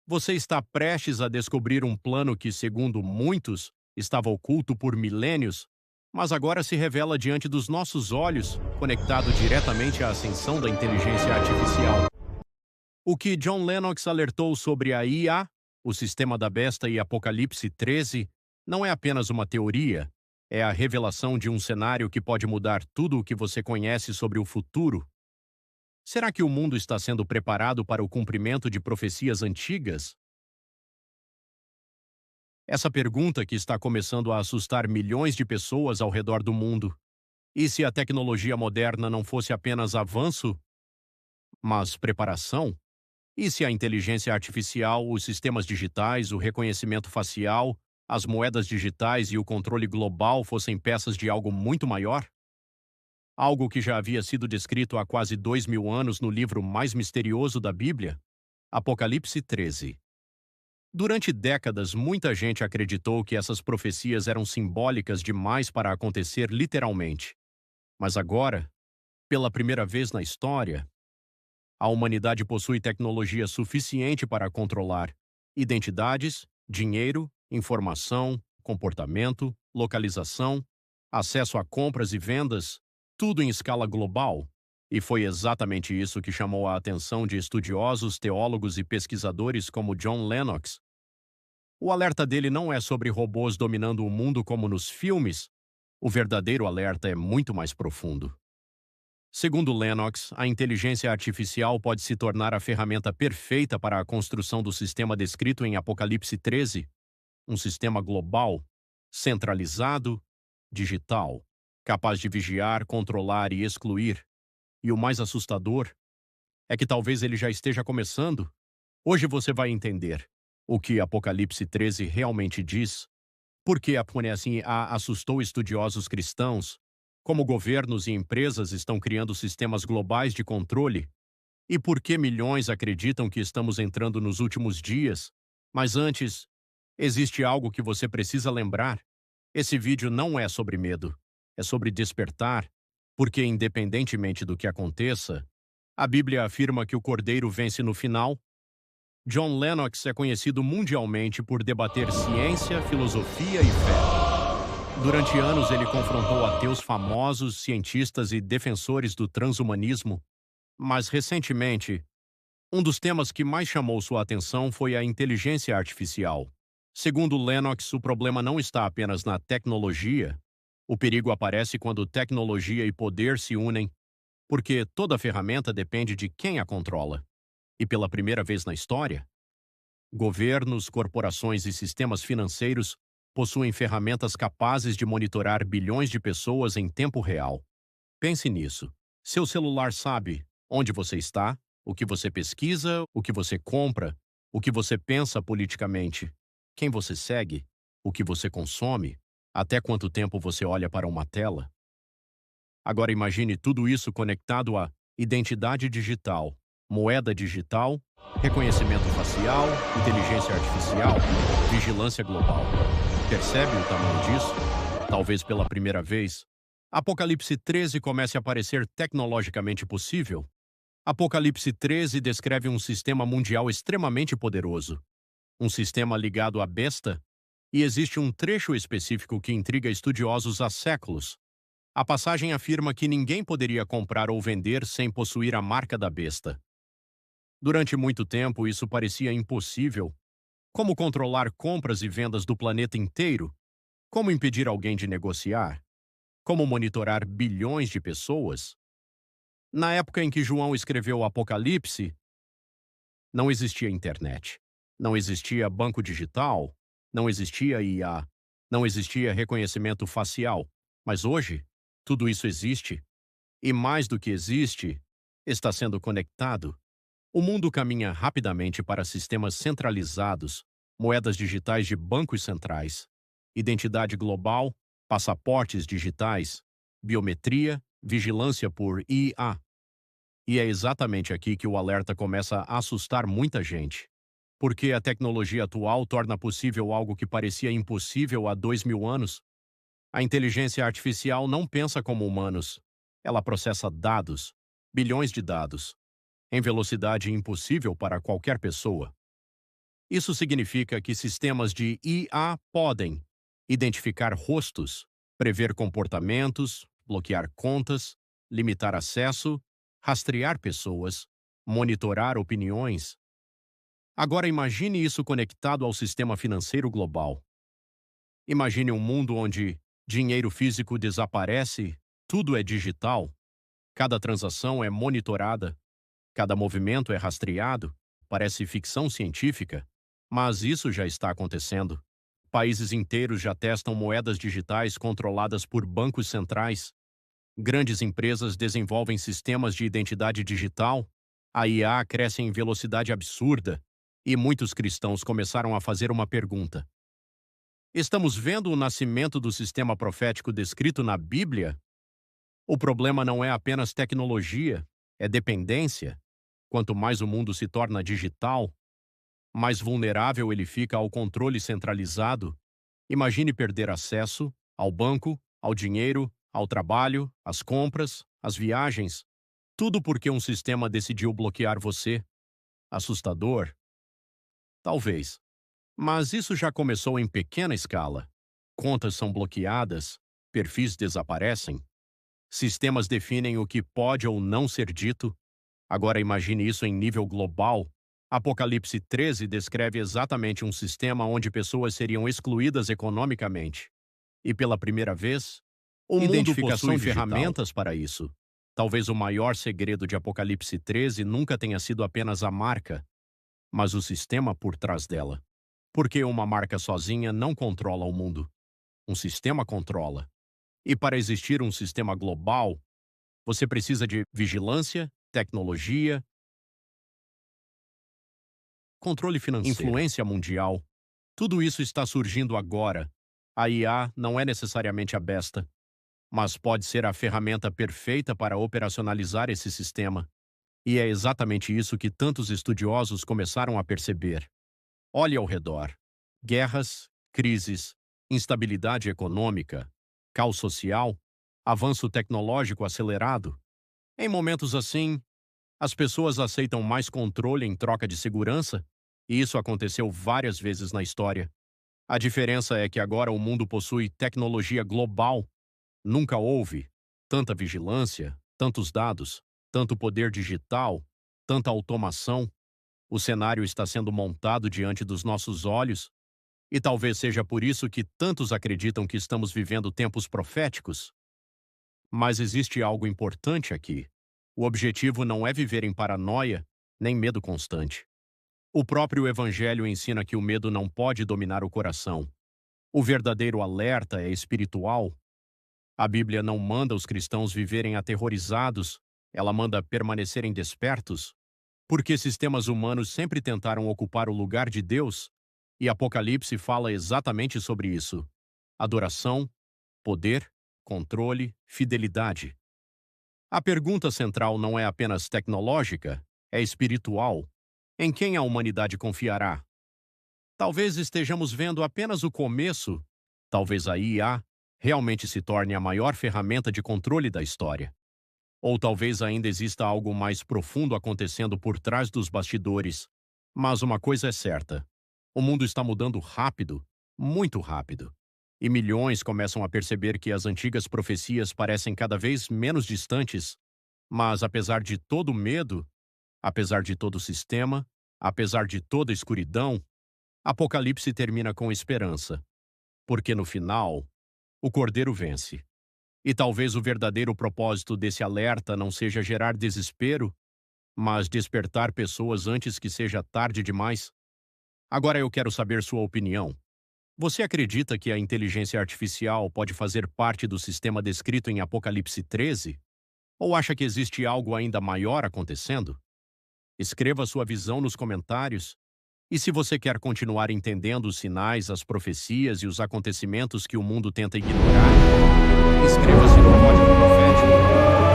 Você está prestes a descobrir um plano que, segundo muitos, estava oculto por milênios, mas agora se revela diante dos nossos olhos, conectado diretamente à ascensão da inteligência artificial. O que John Lennox alertou sobre a IA, o sistema da besta e Apocalipse 13, não é apenas uma teoria, é a revelação de um cenário que pode mudar tudo o que você conhece sobre o futuro. Será que o mundo está sendo preparado para o cumprimento de profecias antigas? Essa pergunta que está começando a assustar milhões de pessoas ao redor do mundo. E se a tecnologia moderna não fosse apenas avanço, mas preparação? E se a inteligência artificial, os sistemas digitais, o reconhecimento facial, as moedas digitais e o controle global fossem peças de algo muito maior? Algo que já havia sido descrito há quase 2000 anos no livro mais misterioso da Bíblia, Apocalipse 13. Durante décadas, muita gente acreditou que essas profecias eram simbólicas demais para acontecer literalmente. Mas agora, pela primeira vez na história, a humanidade possui tecnologia suficiente para controlar identidades, dinheiro, informação, comportamento, localização, acesso a compras e vendas, tudo em escala global. E foi exatamente isso que chamou a atenção de estudiosos, teólogos e pesquisadores como John Lennox. O alerta dele não é sobre robôs dominando o mundo como nos filmes. O verdadeiro alerta é muito mais profundo. Segundo Lennox, a inteligência artificial pode se tornar a ferramenta perfeita para a construção do sistema descrito em Apocalipse 13, um sistema global, centralizado, digital, capaz de vigiar, controlar e excluir. E o mais assustador é que talvez ele já esteja começando. Hoje você vai entender o que Apocalipse 13 realmente diz, por que a Pneussia assustou estudiosos cristãos, como governos e empresas estão criando sistemas globais de controle, e por que milhões acreditam que estamos entrando nos últimos dias. Mas antes, existe algo que você precisa lembrar. Esse vídeo não é sobre medo, é sobre despertar, porque independentemente do que aconteça, a Bíblia afirma que o Cordeiro vence no final. John Lennox é conhecido mundialmente por debater ciência, filosofia e fé. Durante anos, ele confrontou ateus famosos, cientistas e defensores do transhumanismo, mas recentemente, um dos temas que mais chamou sua atenção foi a inteligência artificial. Segundo Lennox, o problema não está apenas na tecnologia. O perigo aparece quando tecnologia e poder se unem, porque toda ferramenta depende de quem a controla. E pela primeira vez na história, governos, corporações e sistemas financeiros possuem ferramentas capazes de monitorar bilhões de pessoas em tempo real. Pense nisso. Seu celular sabe onde você está, o que você pesquisa, o que você compra, o que você pensa politicamente, quem você segue, o que você consome, até quanto tempo você olha para uma tela. Agora imagine tudo isso conectado a identidade digital, moeda digital, reconhecimento facial, inteligência artificial, vigilância global. Percebe o tamanho disso? Talvez pela primeira vez, Apocalipse 13 comece a parecer tecnologicamente possível. Apocalipse 13 descreve um sistema mundial extremamente poderoso, um sistema ligado à besta, e existe um trecho específico que intriga estudiosos há séculos. A passagem afirma que ninguém poderia comprar ou vender sem possuir a marca da besta. Durante muito tempo, isso parecia impossível. Como controlar compras e vendas do planeta inteiro? Como impedir alguém de negociar? Como monitorar bilhões de pessoas? Na época em que João escreveu o Apocalipse, não existia internet, não existia banco digital, não existia IA, não existia reconhecimento facial. Mas hoje, tudo isso existe. E mais do que existe, está sendo conectado. O mundo caminha rapidamente para sistemas centralizados, moedas digitais de bancos centrais, identidade global, passaportes digitais, biometria, vigilância por IA. E é exatamente aqui que o alerta começa a assustar muita gente. Porque a tecnologia atual torna possível algo que parecia impossível há 2000 anos. A inteligência artificial não pensa como humanos. Ela processa dados, bilhões de dados, em velocidade impossível para qualquer pessoa. Isso significa que sistemas de IA podem identificar rostos, prever comportamentos, bloquear contas, limitar acesso, rastrear pessoas, monitorar opiniões. Agora imagine isso conectado ao sistema financeiro global. Imagine um mundo onde dinheiro físico desaparece, tudo é digital, cada transação é monitorada, cada movimento é rastreado. Parece ficção científica, mas isso já está acontecendo. Países inteiros já testam moedas digitais controladas por bancos centrais. Grandes empresas desenvolvem sistemas de identidade digital. A IA cresce em velocidade absurda. E muitos cristãos começaram a fazer uma pergunta: estamos vendo o nascimento do sistema profético descrito na Bíblia? O problema não é apenas tecnologia, é dependência. Quanto mais o mundo se torna digital, mais vulnerável ele fica ao controle centralizado. Imagine perder acesso ao banco, ao dinheiro, ao trabalho, às compras, às viagens. Tudo porque um sistema decidiu bloquear você. Assustador? Talvez. Mas isso já começou em pequena escala. Contas são bloqueadas, perfis desaparecem, sistemas definem o que pode ou não ser dito. Agora imagine isso em nível global. Apocalipse 13 descreve exatamente um sistema onde pessoas seriam excluídas economicamente. E pela primeira vez, o mundo possui ferramentas para isso. Talvez o maior segredo de Apocalipse 13 nunca tenha sido apenas a marca, mas o sistema por trás dela. Porque uma marca sozinha não controla o mundo. Um sistema controla. E para existir um sistema global, você precisa de vigilância, tecnologia, controle financeiro, influência mundial. Tudo isso está surgindo agora. A IA não é necessariamente a besta, mas pode ser a ferramenta perfeita para operacionalizar esse sistema. E é exatamente isso que tantos estudiosos começaram a perceber. Olhe ao redor. Guerras, crises, instabilidade econômica, caos social, avanço tecnológico acelerado. Em momentos assim, as pessoas aceitam mais controle em troca de segurança, e isso aconteceu várias vezes na história. A diferença é que agora o mundo possui tecnologia global. Nunca houve tanta vigilância, tantos dados, tanto poder digital, tanta automação. O cenário está sendo montado diante dos nossos olhos, e talvez seja por isso que tantos acreditam que estamos vivendo tempos proféticos. Mas existe algo importante aqui. O objetivo não é viver em paranoia, nem medo constante. O próprio Evangelho ensina que o medo não pode dominar o coração. O verdadeiro alerta é espiritual. A Bíblia não manda os cristãos viverem aterrorizados, ela manda permanecerem despertos, porque sistemas humanos sempre tentaram ocupar o lugar de Deus, e Apocalipse fala exatamente sobre isso: adoração, poder, controle, fidelidade. A pergunta central não é apenas tecnológica, é espiritual. Em quem a humanidade confiará? Talvez estejamos vendo apenas o começo. Talvez a IA realmente se torne a maior ferramenta de controle da história. Ou talvez ainda exista algo mais profundo acontecendo por trás dos bastidores. Mas uma coisa é certa: o mundo está mudando rápido, muito rápido. E milhões começam a perceber que as antigas profecias parecem cada vez menos distantes. Mas apesar de todo o medo, apesar de todo o sistema, apesar de toda a escuridão, Apocalipse termina com esperança. Porque no final, o Cordeiro vence. E talvez o verdadeiro propósito desse alerta não seja gerar desespero, mas despertar pessoas antes que seja tarde demais. Agora eu quero saber sua opinião. Você acredita que a inteligência artificial pode fazer parte do sistema descrito em Apocalipse 13? Ou acha que existe algo ainda maior acontecendo? Escreva sua visão nos comentários. E se você quer continuar entendendo os sinais, as profecias e os acontecimentos que o mundo tenta ignorar, inscreva-se no Código Profético.